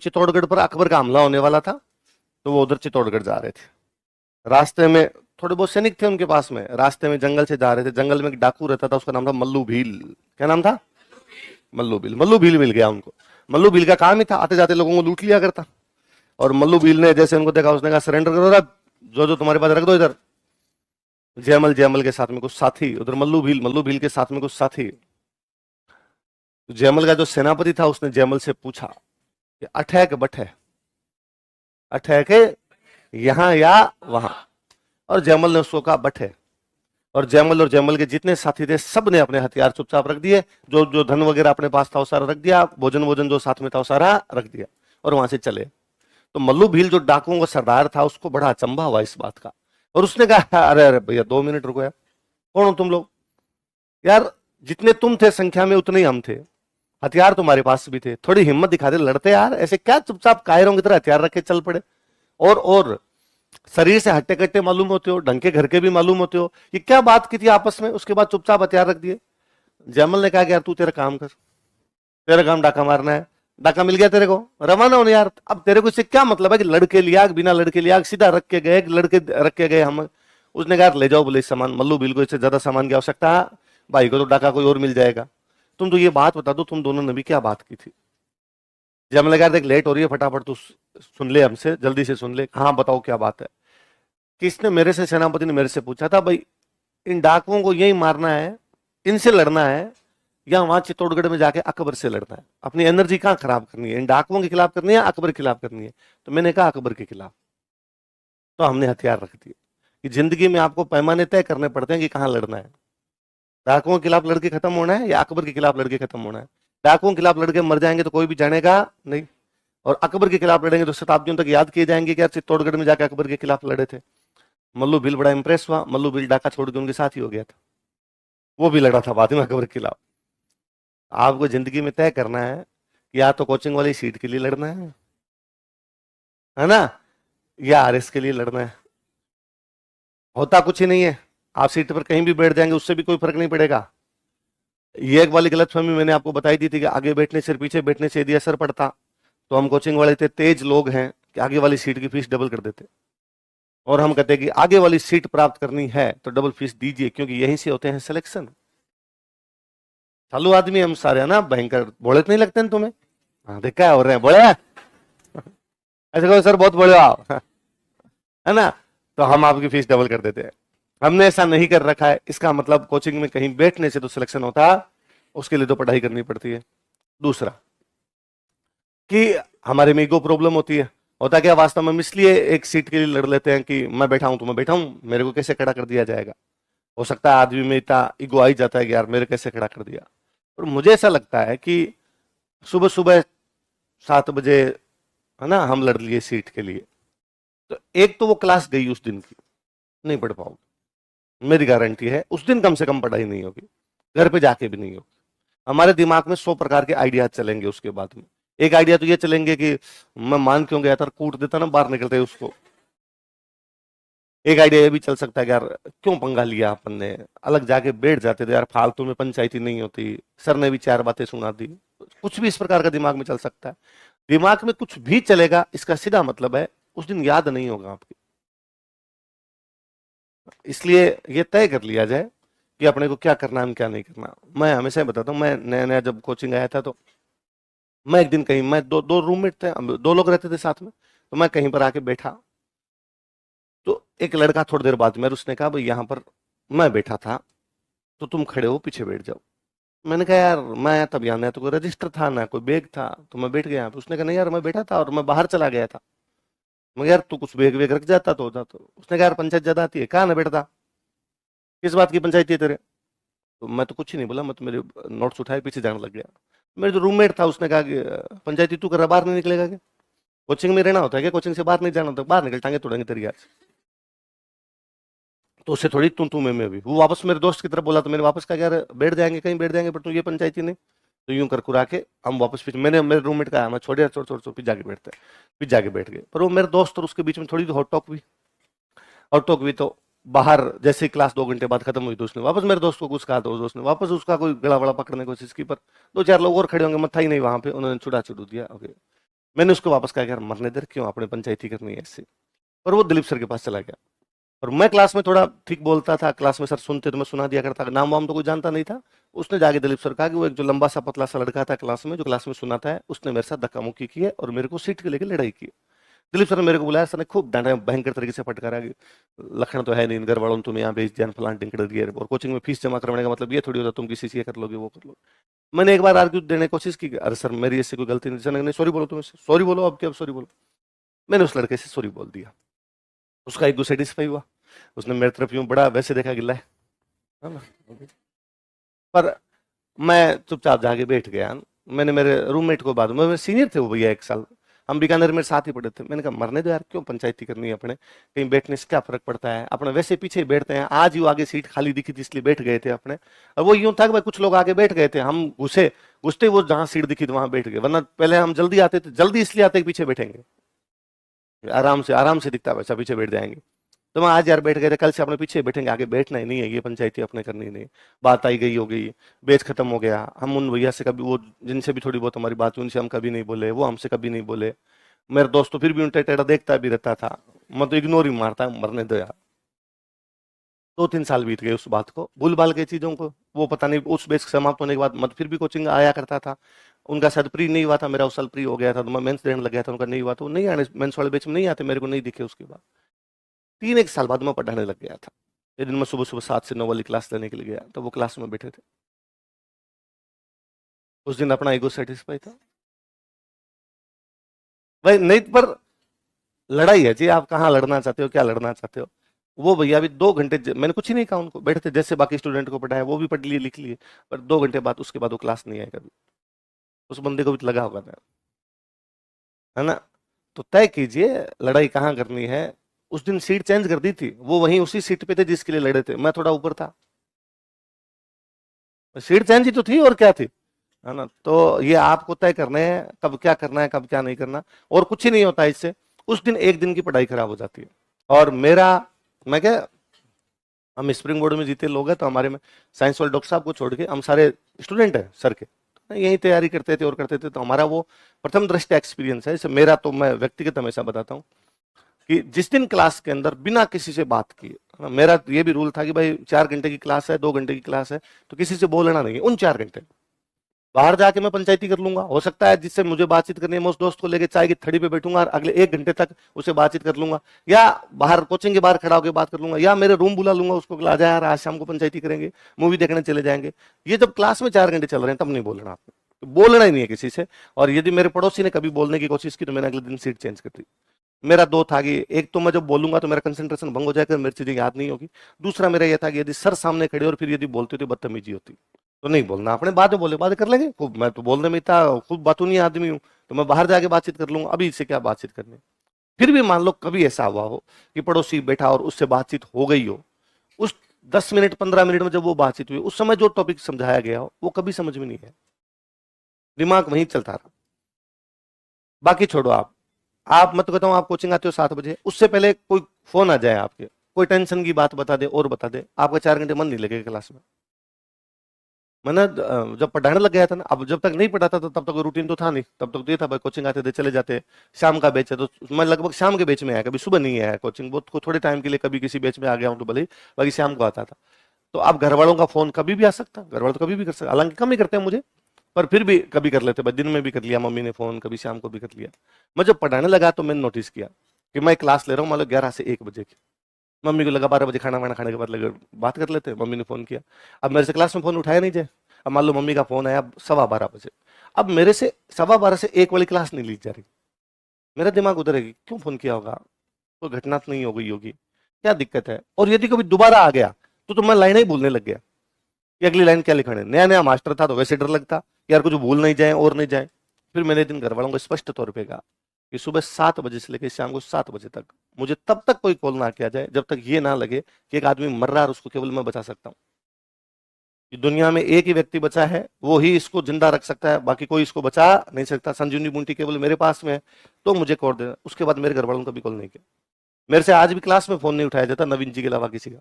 चित्तौड़गढ़ पर अकबर का हमला होने वाला था, तो वो उधर चित्तौड़गढ़ जा रहे थे। रास्ते में थोड़े बहुत सैनिक थे उनके पास में, रास्ते में जंगल से जा रहे थे, जंगल में एक डाकू रहता था, उसका नाम था मल्लू भील। क्या नाम था? मल्लू भील। मल्लू भील मिल गया उनको। मल्लू भील का काम ही था आते जाते लोगों को लूट लिया करता। और मल्लू भील ने जैसे उनको देखा, उसने कहा सरेंडर करो, रख जो जो तुम्हारे पास रख दो इधर। जयमल, जयमल के साथ में कुछ साथी, उधर मल्लू भील के साथ में कुछ साथी। जयमल का जो सेनापति था उसने जयमल से पूछा कि अठैक बठै, अठैक यहां या वहां? और जयमल ने उसको कहा बठै। और जयमल के जितने साथी थे सब ने अपने हथियार चुपचाप रख दिए, जो जो धन वगैरह अपने पास था वो सारा रख दिया, भोजन वोजन जो साथ में था वो सारा रख दिया, और वहां से चले। तो मल्लू भील जो डाकुओं का सरदार था उसको बड़ा अचंभा हुआ इस बात का, और उसने कहा अरे अरे भैया 2 मिनट रुको यार, कौन हो तुम लोग? यार जितने तुम थे संख्या में उतने ही हम थे, हथियार तुम्हारे पास भी थे, थोड़ी हिम्मत दिखा दे, लड़ते यार, ऐसे क्या चुपचाप कायरों की तरह हथियार रख के चल पड़े? और शरीर से हट्टे कट्टे मालूम होते हो, ढंग के घर के भी मालूम होते हो, ये क्या बात की थी आपस में, उसके बाद चुपचाप हथियार रख दिए। जयमल ने कहा कि यार तू तेरा काम कर, तेरा काम डाका मारना है, डाका मिल गया तेरे को, रवाना होने यार। अब तेरे को इससे क्या मतलब है कि लड़के लिया बिना लड़के लिया सीधा रख के गए, लड़के रख के गए हम? उसने कहा ले जाओ बोले सामान, मल्लू बिल को इससे ज्यादा सामान की आवश्यकता है, भाई को तो डाका कोई और मिल जाएगा। तुम तो ये बात बता दो, तुम दोनों ने भी क्या बात की थी? जयमल ने कहा देख लेट हो रही है, फटाफट तू सुन ले हमसे, जल्दी से सुन ले। हाँ बताओ क्या बात है? किसने मेरे से, सेनापति ने मेरे से पूछा था भाई इन डाकुओं को यही मारना है, इनसे लड़ना है, या वहां चित्तौड़गढ़ में जाके अकबर से लड़ना है? अपनी एनर्जी कहां खराब करनी है, इन डाकुओं के खिलाफ करनी है, अकबर के खिलाफ करनी है? तो मैंने कहा अकबर के खिलाफ। तो हमने हथियार रख दिए कि जिंदगी में आपको पैमाने तय करने पड़ते हैं कि कहां लड़ना है। डाकुओं के खिलाफ लड़के खत्म होना है या अकबर के खिलाफ लड़के खत्म होना है? डाकुओं के खिलाफ लड़के मर जाएंगे तो कोई भी जानेगा नहीं, और अकबर के खिलाफ लड़ेंगे तो शताब्दियों तक याद किए जाएंगे कि यार चित्तौड़गढ़ में जाकर अकबर के खिलाफ लड़े थे। मल्लू भील बड़ा इंप्रेस हुआ, मल्लू भील डाका छोड़ के उनके साथ ही हो गया था, वो भी लड़ा था बाद में अकबर के खिलाफ। आपको जिंदगी में तय करना है कि या तो कोचिंग वाली सीट के लिए लड़ना है ना, या आरएस के लिए लड़ना है। होता कुछ ही नहीं है, आप सीट पर कहीं भी बैठ जाएंगे उससे भी कोई फर्क नहीं पड़ेगा। ये एक वाली गलतफहमी मैंने आपको बताई दी थी कि आगे बैठने से पीछे बैठने से यदि असर पड़ता, तो हम कोचिंग वाले इतने तेज लोग हैं कि आगे वाली सीट की फीस डबल कर देते, और हम कहते हैं कि आगे वाली सीट प्राप्त करनी है तो डबल फीस दीजिए, क्योंकि यहीं से होते हैं सिलेक्शन। चालू आदमी हम सारे, है ना, भयंकर बोले तो नहीं लगते हैं तुम्हें? हाँ देखा हो रहे हैं बोले ऐसे कहो सर बहुत बोले हो आप है ना, तो हम आपकी फीस डबल कर देते हैं। हमने ऐसा नहीं कर रखा है, इसका मतलब कोचिंग में कहीं बैठने से तो सिलेक्शन होता, उसके लिए तो पढ़ाई करनी पड़ती है। दूसरा कि हमारे में ईगो प्रॉब्लम होती है। होता क्या वास्तव में हम इसलिए एक सीट के लिए लड़ लेते हैं कि मैं बैठा हूं तो मैं बैठा हूं, मेरे को कैसे खड़ा कर दिया जाएगा। हो सकता है आदमी में इतना ईगो आ ही जाता है कि यार मेरे कैसे खड़ा कर दिया। और मुझे ऐसा लगता है कि सुबह सुबह 7 बजे, है ना, हम लड़ लिए सीट के लिए, तो एक तो वो क्लास गई उस दिन की, नहीं पढ़ पाओगे, मेरी गारंटी है उस दिन कम से कम पढ़ाई नहीं होगी, घर पे जाके भी नहीं होगी। हमारे दिमाग में 100 प्रकार के आइडिया चलेंगे उसके बाद में। एक आइडिया तो ये चलेंगे कि मैं मान क्यों गया था, कूट देता ना बाहर निकलते उसको। एक आइडिया ये भी चल सकता है कि यार क्यों पंगा लिया अपन ने, अलग जाके बैठ जाते थे यार, फालतू में पंचायती नहीं होती, सर ने भी 4 बातें सुना दी। कुछ भी इस प्रकार का दिमाग में चल सकता है। दिमाग में कुछ भी चलेगा, इसका सीधा मतलब है उस दिन याद नहीं होगा आपकी। इसलिए ये तय कर लिया जाए कि अपने को क्या करना है, क्या नहीं करना। मैं हमेशा ही बताता हूँ, मैं नया नया जब कोचिंग आया था तो मैं एक दिन कहीं, मैं दो रूममेट थे, हम 2 लोग रहते थे साथ में, तो मैं कहीं पर आके बैठा, तो एक लड़का थोड़ी देर बाद में, उसने कहा भाई यहाँ पर मैं बैठा था तो तुम खड़े हो पीछे बैठ जाओ। मैंने कहा यार मैं तब यहाँ, ना तो कोई रजिस्टर था ना कोई बैग था, तो मैं बैठ गया यहाँ पे। उसने कहा नहीं यार मैं बैठा था और मैं बाहर चला गया था। मैं यार तू कुछ बैग वेग रख जाता तो होता। तो उसने कहा यार पंचायत ज्यादा आती है, कहाँ ना बैठता, किस बात की पंचायती है तेरे? तो मैं तो कुछ ही नहीं बोला, मैं तो मेरे नोट्स उठाए पीछे जाने लग गया। मेरे जो रूममेट था उसने कहा कि पंचायती तू कर रहा, बाहर नहीं निकलेगा क्या? कोचिंग में रहना होता है क्या, कोचिंग से बाहर नहीं जाना होता? बाहर निकल टांगे तोड़ेंगे तेरी आज। तो उससे थोड़ी तू मैं भी, वो वापस मेरे दोस्त की तरफ बोला, तो मैंने वापस कहा यार बैठ जाएंगे कहीं बैठ जाएंगे, पर तू ये पंचायती नहीं। तो यूं कर कुरा के हम वापस पीछे, मैंने मेरे रूममेट का मैं छोड़ यार छोड़ छोड़ छोड़, फिर जाके बैठते, फिर जाके बैठ गए। पर वो मेरे दोस्त और उसके बीच में थोड़ी हॉट टॉक हुई, हॉट टॉक हुई तो बाहर जैसे ही क्लास 2 घंटे बाद खत्म हुई तो उसने वापस मेरे दोस्त को कुछ कहा, तो उस दोस्त ने वापस उसका कोई गला वड़ा पकड़ने की कोशिश की, पर 2-4 लोग और खड़े होंगे, मत्था ही नहीं वहां पे, उन्होंने छुड़ा छुड़ू दिया। ओके, मैंने उसको वापस कहा यार मरने दे, क्यों अपने पंचायती करनी है ऐसे। और वो दिलीप सर के पास चला गया। और मैं क्लास में थोड़ा ठीक बोलता था, क्लास में सर सुनते तो मैं सुना दिया करता, नाम वाम तो कोई जानता नहीं था। उसने जाके दिलीप सर कहा कि वो एक जो लंबा सा पतला सा लड़का था क्लास में, जो क्लास में सुनाता है, उसने मेरे साथ धक्का मुक्की की है और मेरे को सीट के लेकर लड़ाई की। दिलीप सर ने मेरे को बुलाया, सर ने खूब डांटा, भयंकर तरीके से फटकारा कि लखन तो है नहीं, घर वालों ने तुम्हें यहाँ भेज दिया, फलान टिंकड़ दिया, और कोचिंग में फीस जमा करवाने का मतलब ये थोड़ी होता तुम किसी से कर लोगे वो कर लोगे। मैंने एक बार आर्ग्यू देने की कोशिश की, अरे सर मेरी इससे कोई गलती नहीं। सर ने सॉरी बोलो, तुम सॉरी बोलो, अब क्या सॉरी बोलो। मैंने उस लड़के से सॉरी बोल दिया, उसका ईगो सेटिस्फाई हुआ, उसने मेरी तरफ यूं बड़ा वैसे देखा गिल्ला है ना। पर मैं चुपचाप जाके बैठ गया। मैंने मेरे रूममेट को, बाद में सीनियर थे वो भैया 1 साल, हम बीकानेर में साथ ही पढ़े थे, मैंने कहा मरने दो यार, क्यों पंचायती करनी है अपने, कहीं बैठने से क्या फर्क पड़ता है, अपने वैसे पीछे ही बैठते हैं। आज ही आगे सीट खाली दिखी थी इसलिए बैठ गए थे अपने। और वो यूं था कि भाई कुछ लोग आगे बैठ गए थे, हम घुसे, घुसते वो जहां सीट दिखी थी वहां बैठ गए, वरना पहले हम जल्दी आते थे, जल्दी इसलिए आते कि पीछे बैठेंगे, आराम से दिखता वैसा पीछे बैठ जाएंगे। तो मैं आज यार बैठ गए थे, कल से अपने पीछे बैठेंगे, आगे बैठना ही नहीं है, ये पंचायती अपने करनी नहीं। बात आई गई हो गई, बेच खत्म हो गया। हम उन भैया से कभी, वो जिनसे भी थोड़ी बहुत हमारी बात हुई, उनसे हम कभी नहीं बोले, वो हमसे कभी नहीं बोले। मेरा दोस्त तो फिर भी उल्टा टेढ़ा देखता भी रहता था, मैं तो इग्नोर ही मारता, मरने दो यार। 2-3 साल बीत गए उस बात को, भूल भाल के चीजों को। वो पता नहीं उस बेस समाप्त होने के बाद मत फिर भी कोचिंग आया करता था। उनका शायद प्री नहीं हुआ था, मेरा उस साल प्री हो गया था, तो मैं मेंस देने लग गया था, उनका नहीं हुआ, तो वो नहीं आने, मेंस वाले बेच में नहीं आते, मेरे को नहीं दिखे। उसके बाद 3-1 साल बाद मैं पढ़ाने लग गया था। एक दिन मैं सुबह सुबह 7 से 9 वाली क्लास लेने के लिए गया, तो वो क्लास में बैठे थे। उस दिन अपना ईगो सेटिस्फाई था भाई, नहीं पर लड़ाई है जी, आप कहाँ लड़ना चाहते हो, क्या लड़ना चाहते हो। वो भैया भी 2 घंटे, मैंने कुछ ही नहीं कहा उनको, बैठे थे जैसे बाकी स्टूडेंट को पढ़ाया, वो भी पढ़ लिए लिख लिए, पर 2 घंटे बाद उसके बाद वो क्लास नहीं आए कभी। उस बंदे को भी तो लगा होगा ना, है ना। तो तय कीजिए लड़ाई कहाँ करनी है। उस दिन सीट चेंज कर दी थी, वो वहीं उसी सीट पे थे जिसके लिए लड़े थे, मैं थोड़ा ऊपर था, सीट चेंज ही तो थी और क्या थी, है ना। तो ये आपको तय करने हैं कब क्या करना है, कब क्या नहीं करना, और कुछ ही नहीं होता इससे। उस दिन एक दिन की पढ़ाई खराब हो जाती है। और मेरा, मैं क्या, हम स्प्रिंग बोर्ड में जीते लोग हैं, तो हमारे में साइंस वाले डॉक्टर साहब को छोड़ के हम सारे स्टूडेंट हैं सर के, तो यही तैयारी करते थे और करते थे। तो हमारा वो प्रथम दृष्टया एक्सपीरियंस है इसे मेरा, तो मैं व्यक्तिगत हमेशा बताता हूँ कि जिस दिन क्लास के अंदर बिना किसी से बात किए, है ना, मेरा ये भी रूल था कि भाई 4 घंटे की क्लास है, 2 घंटे की क्लास है, तो किसी से बोलना नहीं है उन 4 घंटे। बाहर जाके मैं पंचायती कर लूंगा, हो सकता है जिससे मुझे बातचीत करनी है, मैं उस दोस्त को लेके चाय की थड़ी पे बैठूंगा और अगले 1 घंटे तक उसे बातचीत कर लूंगा, या बाहर कोचिंग के बाहर खड़ा होकर बात कर लूंगा, या मेरे रूम बुला लूंगा उसको, आ जाए यार आज शाम को पंचायती करेंगे, मूवी देखने चले जाएंगे। ये जब क्लास में 4 घंटे चल रहे हैं तब नहीं बोलना आपने, तो बोलना ही नहीं है किसी से। और यदि मेरे पड़ोसी ने कभी बोलने की कोशिश की तो मैंने अगले दिन सीट चेंज कर दी। मेरा दो था कि एक तो मैं जब बोलूंगा तो मेरा कंसंट्रेशन भंग हो जाएगा, मेरी चीजें याद नहीं होगी। दूसरा मेरा यह था कि यदि सर सामने खड़े और फिर यदि बोलते तो बदतमीजी होती, तो नहीं बोलना, अपने बाद में बोले, बात कर लेंगे खूब, मैं तो बोलने में था खूब बातूनी आदमी हूँ, तो मैं बाहर जाके बातचीत कर लूंगा, अभी इससे क्या बातचीत करनी। फिर भी मान लो कभी ऐसा हुआ हो कि पड़ोसी बैठा और उससे बातचीत हो गई हो, उस 10 मिनट 15 मिनट में जब वो बातचीत हुई, उस समय जो टॉपिक समझाया गया हो वो कभी समझ में नहीं है, दिमाग वहीं चलता रहा। बाकी छोड़ो, आप मत कहता हूँ, आप कोचिंग आते हो 7 बजे, उससे पहले कोई फोन आ जाए आपके, कोई टेंशन की बात बता दे और बता दे, आपका 4 घंटे मन नहीं लगेगा क्लास में। मैंने जब पढ़ाने लग गया था ना, अब जब तक नहीं पढ़ाता था तब तक रूटीन तो था नहीं, तब तक तो ये था भाई कोचिंग आते थे चले जाते, शाम का बैच है तो मैं लगभग शाम के बैच में आया, कभी सुबह नहीं आया कोचिंग, बहुत थोड़े टाइम के लिए कभी किसी बैच में आ गया हूँ तो भले ही, बाकी शाम को आता था। तो अब घर वालों का फोन कभी भी आ सकता, घर वाले तो कभी भी कर सकते, हालांकि कम ही करते हैं मुझे, पर फिर भी कभी कर लेते, दिन में भी कर लिया मम्मी ने फोन, कभी शाम को भी कर लिया। मैं जब पढ़ाने लगा तो मैंने नोटिस किया कि मैं क्लास ले रहा हूँ मान लो 11 से 1 बजे की, मम्मी को लगा 12 बजे खाना वाना खाने के बाद लगे बात कर लेते, मम्मी ने फोन किया, अब मेरे से क्लास में फोन उठाया नहीं जाए, अब मान लो मम्मी का फोन आया 12:15 बजे, अब मेरे से 12:15 से 1 वाली क्लास नहीं ली जा रही, मेरा दिमाग उधर है कि क्यों फोन किया होगा, कोई घटना तो नहीं हो गई होगी, क्या दिक्कत है। और यदि कभी दोबारा आ गया तो मैं लाइन ही भूलने लग गया कि अगली लाइन क्या लिखना है, नया नया मास्टर था तो वैसे डर लगता कि यार कुछ भूल नहीं जाए और नहीं जाए। फिर मैंने एक दिन घर वालों को स्पष्ट तौर पे कहा कि सुबह 7 बजे से लेकर शाम को 7 बजे तक मुझे तब तक कोई कॉल ना किया जाए जब तक ये ना लगे कि एक आदमी मर रहा है और उसको केवल मैं बचा सकता हूँ, कि दुनिया में एक ही व्यक्ति बचा है, वो ही इसको जिंदा रख सकता है, बाकी कोई इसको बचा नहीं सकता, संजीवनी बूटी केवल मेरे पास में है, तो मुझे कॉल देना। उसके बाद मेरे घर वालों ने कभी कॉल नहीं किया, मेरे से आज भी क्लास में फोन नहीं उठाया जाता नवीन जी के अलावा किसी का।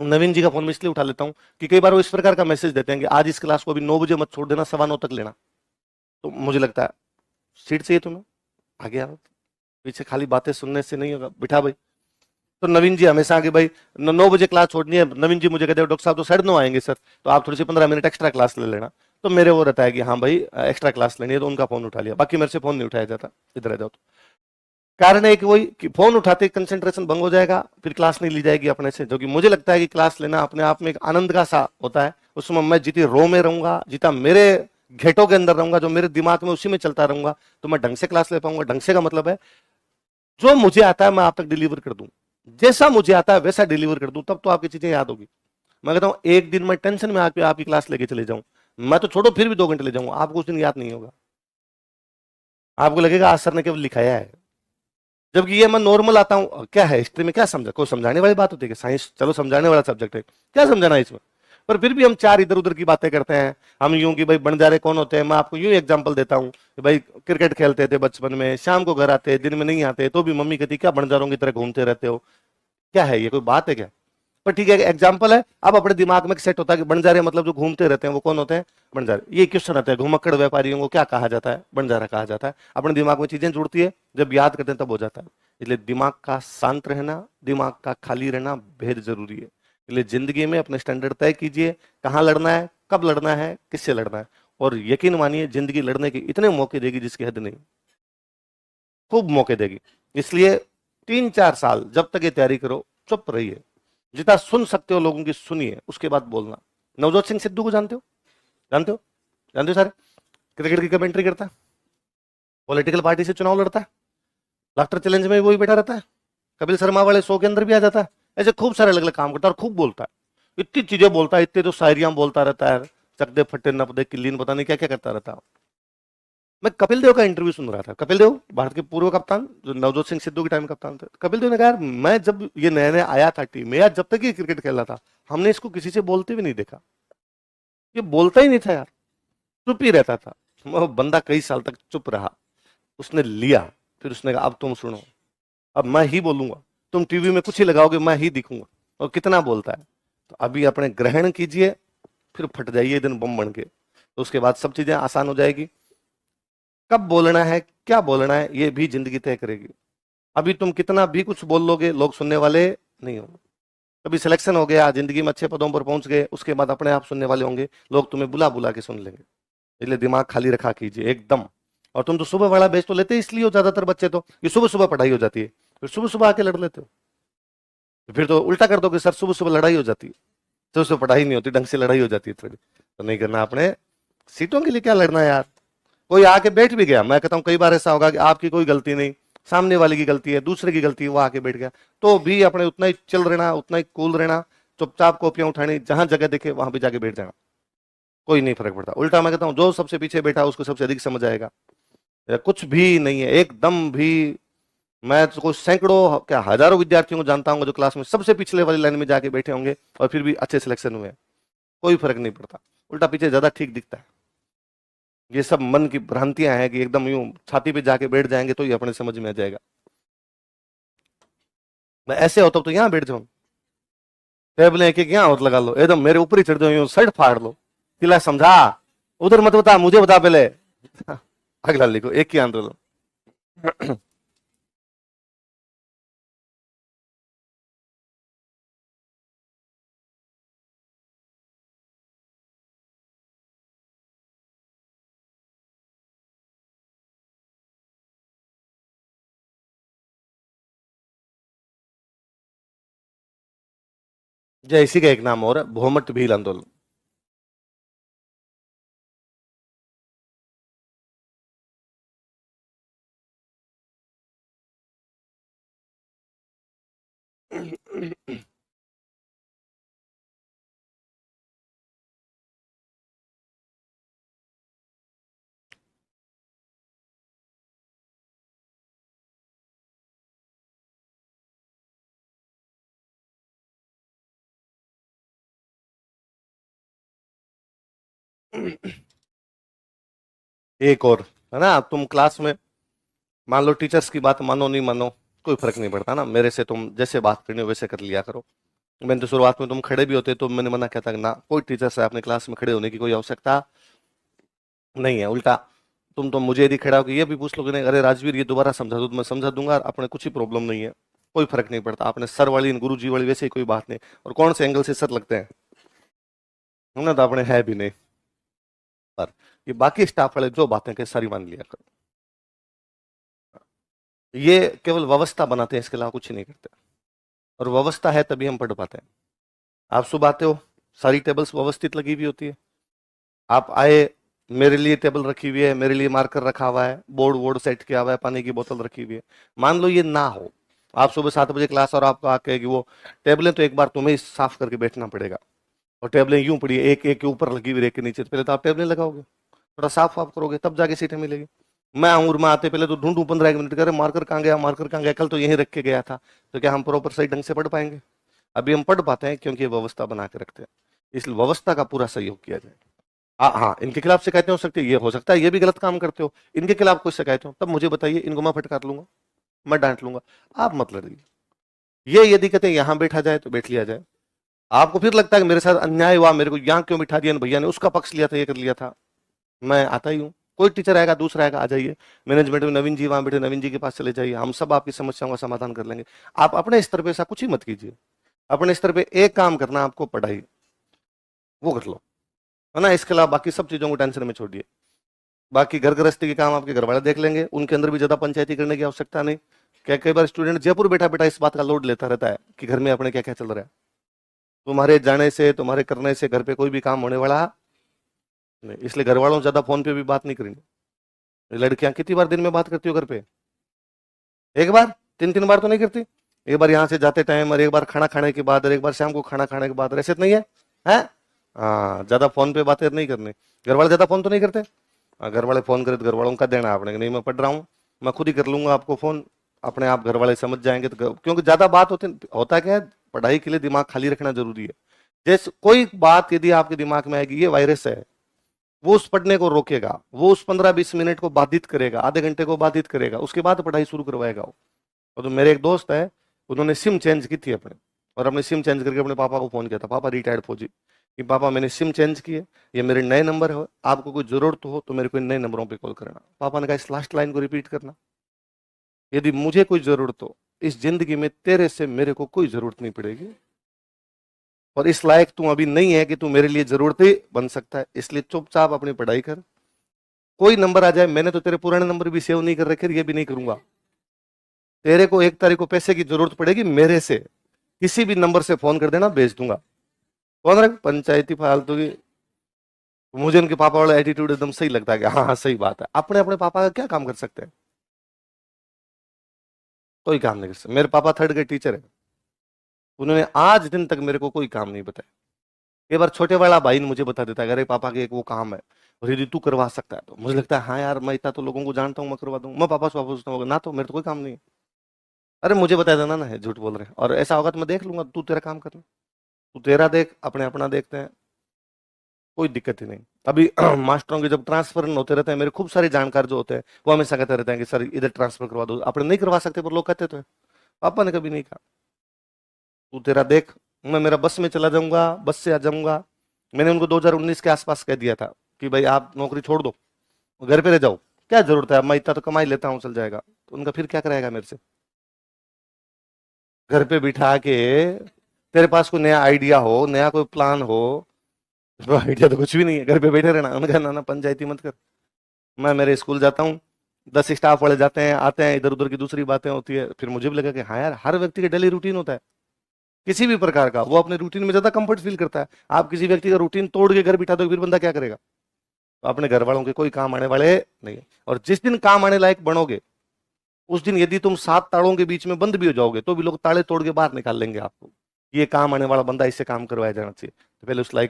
नवीन जी का फोन मैं इसलिए उठा लेता हूँ कि कई बार वो इस प्रकार का मैसेज देते हैं कि आज इस क्लास को अभी 9 बजे मत छोड़ देना, 9:15 तक लेना, तो मुझे लगता है सीट चाहिए तुम्हें, आगे आओ, पीछे खाली बातें सुनने से नहीं होगा, बिठा भाई। तो नवीन जी हमेशा आगे भाई, 9 बजे क्लास छोड़नी है, नवीन जी मुझे कहते हैं डॉक्टर साहब तो 9:30 आएंगे सर, तो आप थोड़ी सी 15 मिनट एक्स्ट्रा क्लास ले लेना। तो मेरे वो रहता है कि हाँ भाई एक्स्ट्रा क्लास लेनी है, तो उनका फोन उठा लिया, बाकी मेरे से फोन नहीं उठाया जाता, इधर आ जाओ। तो कारण है कि वही कि फोन उठाते कंसंट्रेशन भंग हो जाएगा, फिर क्लास नहीं ली जाएगी अपने से, जो कि मुझे लगता है कि क्लास लेना अपने आप में एक आनंद का सा होता है। उसमें मैं जितनी रो में रहूंगा, जितना मेरे घेटों के अंदर रहूंगा, जो मेरे दिमाग में उसी में चलता रहूंगा, तो मैं ढंग से क्लास ले पाऊंगा। ढंग से का मतलब है जो मुझे आता है मैं आप तक डिलीवर कर दूं, जैसा मुझे आता है वैसा डिलीवर कर दूं, तब तो आपकी चीजें याद होगी। मैं कहता हूं एक दिन मैं टेंशन में आके आपकी क्लास लेके चले जाऊं, मैं तो छोड़ो फिर भी 2 घंटे ले जाऊंगा, आपको उस दिन याद नहीं होगा, आपको लगेगा आज सर ने केवल लिखाया है। जबकि ये मैं नॉर्मल आता हूँ, क्या है हिस्ट्री में क्या समझा, कोई समझाने वाली बात होती है? साइंस चलो समझाने वाला सब्जेक्ट है, क्या समझाना है इसमें? पर फिर भी हम चार इधर उधर की बातें करते हैं। हम यूं कि भाई बंजारे कौन होते हैं, मैं आपको यूं एग्जांपल देता हूं कि भाई क्रिकेट खेलते थे बचपन में, शाम को घर आते, दिन में नहीं आते, तो भी मम्मी कहती क्या बंजारों की तरह घूमते रहते हो, क्या है ये, कोई बात है क्या? पर ठीक है एग्जाम्पल है, अब अपने दिमाग में सेट होता है कि बंजारे मतलब जो घूमते रहते हैं वो कौन होते हैं, बंजारे। ये क्वेश्चन आता है घुमक्कड़ व्यापारियों को क्या कहा जाता है, बंजारा कहा जाता है। अपने दिमाग में चीजें जुड़ती है, जब याद करते हैं तब हो जाता है। इसलिए दिमाग का शांत रहना, दिमाग का खाली रहना बेहद जरूरी है। इसलिए जिंदगी में अपने स्टैंडर्ड तय कीजिए, कहाँ लड़ना है, कब लड़ना है, किससे लड़ना है, और यकीन मानिए जिंदगी लड़ने के इतने मौके देगी जिसकी हद नहीं, खूब मौके देगी। इसलिए 3-4 साल जब तक ये तैयारी करो चुप रहिए, जितना सुन सकते हो लोगों की सुनिए, उसके बाद बोलना। नवजोत सिंह सिद्धू को जानते हो? जानते हो? जानते हो सारे? क्रिकेट की कमेंट्री करता है, पॉलिटिकल पार्टी से चुनाव लड़ता है, लाफ्टर चैलेंज में भी वही बैठा रहता है, कपिल शर्मा वाले शो के अंदर भी आ जाता है, ऐसे खूब सारे अलग अलग काम करता है और खूब बोलता है, इतनी चीजें बोलता है, इतने तो शायरियां बोलता रहता है, चकदे फट्टे नपदे किल्लीन पता नहीं क्या क्या करता रहता है। मैं कपिल देव का इंटरव्यू सुन रहा था, कपिल देव भारत के पूर्व कप्तान जो नवजोत सिंह सिद्धू के टाइम कप्तान थे। कपिल देव ने कहा यार मैं जब ये नया नया आया था टीम में, यार जब तक ये क्रिकेट खेल रहा था हमने इसको किसी से बोलते भी नहीं देखा, ये बोलता ही नहीं था यार, चुप ही रहता था। वो बंदा कई साल तक चुप रहा, उसने लिया, फिर उसने कहा अब तुम सुनो, अब मैं ही बोलूंगा, तुम टीवी में कुछ ही लगाओगे मैं ही दिखूंगा, और कितना बोलता है। तो अभी अपने ग्रहण कीजिए, फिर फट जाइए दिन बम बन के, तो उसके बाद सब चीजें आसान हो जाएगी। कब बोलना है, क्या बोलना है, ये भी जिंदगी तय करेगी। अभी तुम कितना भी कुछ बोल लोगे, लोग सुनने वाले नहीं होंगे। कभी सिलेक्शन हो गया, जिंदगी में अच्छे पदों पर पहुंच गए, उसके बाद अपने आप सुनने वाले होंगे, लोग तुम्हें बुला बुला के सुन लेंगे। इसलिए दिमाग खाली रखा कीजिए एकदम। और तुम तो सुबह वाला बैच तो लेते इसलिए हो ज्यादातर बच्चे, तो ये सुबह सुबह पढ़ाई हो जाती है, फिर सुबह सुबह आके लड़ लेते हो। फिर तो उल्टा कर दो कि सर सुबह सुबह लड़ाई हो जाती है, सुबह सुबह पढ़ाई नहीं होती, ढंग से लड़ाई हो जाती है थोड़ी, तो नहीं करना। अपने सीटों के लिए क्या लड़ना है यार, कोई आके बैठ भी गया, मैं कहता हूं कई बार ऐसा होगा कि आपकी कोई गलती नहीं, सामने वाले की गलती है, दूसरे की गलती है, वो आके बैठ गया, तो भी अपने उतना ही चिल रहना, उतना ही कूल रहना, चुपचाप कॉपियां उठानी, जहां जगह दिखे वहां भी जाके बैठ जाना, कोई नहीं फर्क पड़ता। उल्टा मैं कहता हूं जो सबसे पीछे बैठा उसको सबसे अधिक समझ आएगा, या कुछ भी नहीं है एकदम भी। मैं तो कोई सैकड़ों क्या हजारों विद्यार्थियों को जानता हूँ जो क्लास में सबसे पिछले वाली लाइन में जाके बैठे होंगे और फिर भी अच्छे सिलेक्शन हुए, कोई फर्क नहीं पड़ता, उल्टा पीछे ज्यादा ठीक दिखता है। ये सब मन की भ्रांतियां हैं कि एकदम यूं छाती पे जाके बैठ जाएंगे तो ये अपने समझ में आ जाएगा। मैं ऐसे होता तो यहाँ बैठ जाऊं, टेबल एक एक यहाँ और लगा लो, एकदम मेरे ऊपर ही चढ़ जाओ, यूं शर्ट फाड़ लो, किला समझा, उधर मत बता मुझे बता पहले। अगला लिखो, एक ही आंदोलन। जय इसी का एक नाम और है, भूमट भील आंदोलन। एक और है ना, तुम क्लास में मान लो टीचर्स की बात मानो नहीं मानो, कोई फर्क नहीं पड़ता ना, मेरे से तुम जैसे बात करनी हो वैसे कर लिया करो। मैंने तो शुरुआत में तुम खड़े भी होते तो मैंने मना किया था कि ना कोई टीचर से अपने क्लास में खड़े होने की कोई आवश्यकता नहीं है, उल्टा तुम तो मुझे यदि खड़ा होकर ये भी पूछ लो कि नहीं अरे राजवीर ये दोबारा समझा दो तो मैं समझा दूंगा, अपने कुछ ही प्रॉब्लम नहीं है, कोई फर्क नहीं पड़ता। आपने सर वाली गुरु जी वाली वैसे ही कोई बात नहीं, और कौन से एंगल से सर लगते हैं, हमने तो अपने है भी नहीं। पर ये बाकी स्टाफ वाले जो बातें कहे सारी मान लिया करो, ये केवल व्यवस्था बनाते हैं, इसके अलावा कुछ नहीं करते। और व्यवस्था है तभी हम पढ़ पाते हैं। आप सुबह आते हो, सारी टेबल्स व्यवस्थित लगी हुई होती है। आप आए, मेरे लिए टेबल रखी हुई है, मेरे लिए मार्कर रखा हुआ है, बोर्ड वोर्ड सेट किया हुआ है, पानी की बोतल रखी हुई है। मान लो ये ना हो, आप सुबह 7 बजे क्लास और आपको आके कि वो टेबलें तो एक बार तुम्हें ही साफ करके बैठना पड़ेगा, और टेबलें यूं पड़ी एक एक के ऊपर लगी हुई, एक के नीचे, तो पहले तो आप टेबलें लगाओगे, थोड़ा साफ वाफ करोगे, तब जाके सीटें मिलेगी। मैं उर्मा आते पहले तो ढूंढूं 15 मिनट करे, मार्कर कहाँ गया, मार्कर कहाँ गया, कल तो यहीं रख के गया था, तो क्या हम प्रॉपर सही ढंग से पढ़ पाएंगे? अभी हम पढ़ पाते हैं क्योंकि ये व्यवस्था बना के रखते हैं, इसलिए व्यवस्था का पूरा सहयोग किया जाए। हाँ हाँ, इनके खिलाफ शिकायतें हो सकती है, ये हो सकता है ये भी गलत काम करते हो, इनके खिलाफ कोई शिकायत हो तब मुझे बताइए, इनको मैं फटकार लूंगा, मैं डांट लूंगा, आप मत लड़िए। ये यदि कहते हैं यहां बैठा जाए तो बैठ लिया जाए। आपको फिर लगता है कि मेरे साथ अन्याय हुआ, मेरे को यहां क्यों बिठा दिया, भैया ने उसका पक्ष लिया था, ये कर लिया था, मैं आता ही हूँ। कोई टीचर आएगा, दूसरा आएगा, आ जाइए मैनेजमेंट में, नवीन जी वहां बैठे, नवीन जी के पास चले जाइए, हम सब आपकी समस्याओं का समाधान कर लेंगे। आप अपने स्तर पे ऐसा कुछ ही मत कीजिए, अपने स्तर पे एक काम करना, आपको पढ़ाई वो कर लो, है ना, इसके अलावा बाकी सब चीजों को टेंशन में छोड़िए। बाकी घर गृहस्थी के काम आपके घर वाले देख लेंगे, उनके अंदर भी ज्यादा पंचायती करने की आवश्यकता नहीं। क्या कई बार स्टूडेंट जयपुर बैठा बैठा इस बात का लोड लेता रहता है कि घर में अपने क्या क्या चल रहा है। तुम्हारे जाने से, तुम्हारे करने से घर पे कोई भी काम होने वाला नहीं, इसलिए घर वालों से ज्यादा फोन पे भी बात नहीं करेंगे। लड़कियां कितनी बार दिन में बात करती हो घर पे? एक बार, 3 3 बार तो नहीं करती? एक बार यहाँ से जाते टाइम, और एक बार खाना खाने के बाद, और एक बार शाम को खाना खाने के बाद, ऐसे तो नहीं है? हैं? हाँ, ज्यादा फोन पे बातें नहीं करनी। घर वाले ज्यादा फोन तो नहीं करते? घर वाले फोन करे तो घर वालों का देना आपने कि नहीं मैं पढ़ रहा हूँ, मैं खुद ही कर लूंगा आपको फोन, अपने आप घर वाले समझ जाएंगे। तो क्योंकि ज्यादा बात होता क्या है, पढ़ाई के लिए दिमाग खाली रखना जरूरी है। जैसे कोई बात यदि आपके दिमाग में आएगी, ये वायरस है, वो उस पढ़ने को रोकेगा, वो उस 15 20 मिनट को बाधित करेगा, आधे घंटे को बाधित करेगा, उसके बाद पढ़ाई शुरू करवाएगा वो। और तो मेरे एक दोस्त है, उन्होंने सिम चेंज की थी अपने, और अपने सिम चेंज करके अपने पापा को फोन किया था, पापा रिटायर्ड फौजी, कि पापा मैंने सिम चेंज की है, ये मेरे नए नंबर है, आपको कोई जरूरत हो तो मेरे को नए नंबरों पे कॉल करना। पापा ने कहा इस लास्ट लाइन को रिपीट करना, यदि मुझे कोई जरूरत हो इस जिंदगी में, तेरे से मेरे को कोई जरूरत नहीं पड़ेगी, और इस लायक तू अभी नहीं है कि तू मेरे लिए जरूरती बन सकता है, इसलिए चुपचाप अपनी पढ़ाई कर। कोई नंबर आ जाए, मैंने तो तेरे पुराने नंबर भी सेव नहीं कर रखे, ये भी नहीं करूंगा। तेरे को 1 तारीख को पैसे की जरूरत पड़ेगी, मेरे से किसी भी नंबर से फोन कर देना, भेज दूंगा। कौन रख पंचायती फालतू की। मुझे उनके पापा वाला एटीट्यूड एकदम सही लगता है कि हाँ हाँ सही बात है, अपने अपने पापा का क्या काम कर सकते हैं? कोई काम नहीं कर सकते। मेरे पापा 3rd ग्रेड टीचर है, उन्होंने आज दिन तक मेरे को कोई काम नहीं बताया। एक बार छोटे वाला भाई ने मुझे बता देता है, अरे पापा के एक वो काम है, और यदि तू करवा सकता है, तो मुझे लगता है हाँ यार, मैं इतना तो लोगों को जानता हूँ, मैं करवा दूंगा। मैं पापा से वापस पूछता हूँ ना, तो मेरे तो कोई काम नहीं है। अरे मुझे बता देना ना, है झूठ बोल रहे हैं, और ऐसा होगा तो मैं देख लूंगा, तू तेरा काम करना, तू तेरा देख, अपने अपना देखते हैं, कोई दिक्कत ही नहीं। अभी मास्टरों के जब ट्रांसफर होते रहते हैं, मेरे खूब सारे जानकार जो होते हैं वो हमेशा कहते रहते हैं कि सर इधर ट्रांसफर करवा दो, अपने नहीं करवा सकते, पर लोग कहते तो है। पापा ने कभी नहीं कहा, तू तेरा देख, मैं मेरा बस में चला जाऊंगा, बस से आ जाऊंगा। मैंने उनको 2019 के आसपास कह दिया था कि भाई आप नौकरी छोड़ दो, घर पे रह जाओ, क्या जरूरत है, अब मैं इतना तो कमाई लेता हूँ, चल जाएगा। तो उनका फिर क्या कराएगा मेरे से, घर पे बिठा के? तेरे पास कोई नया आइडिया हो, नया कोई प्लान हो? आइडिया तो कुछ भी नहीं है, घर पे बैठे रहना। उनका ना पंचायती मत कर। मैं मेरे स्कूल जाता हूँ, 10 स्टाफ वाले जाते हैं, आते हैं, इधर उधर की दूसरी बातें होती है, फिर मुझे भी लगा कि हाँ यार, हर व्यक्ति का डेली रूटीन होता है किसी भी प्रकार का, वो अपने रूटीन में ज्यादा कंफर्ट फील करता है। आप किसी व्यक्ति का रूटीन तोड़ के घर बिठा दो, फिर बंदा क्या करेगा? तो अपने घर वालों के कोई काम आने वाले नहीं है। और जिस दिन काम आने लायक बनोगे, उस दिन यदि तुम 7 तालों के बीच में बंद भी हो जाओगे, तो भी लोग ताले तोड़ के बाहर निकाल लेंगे आपको। ये काम आने वाला बंदा, इससे काम करवाया जाना चाहिए, तो पहले उस लायक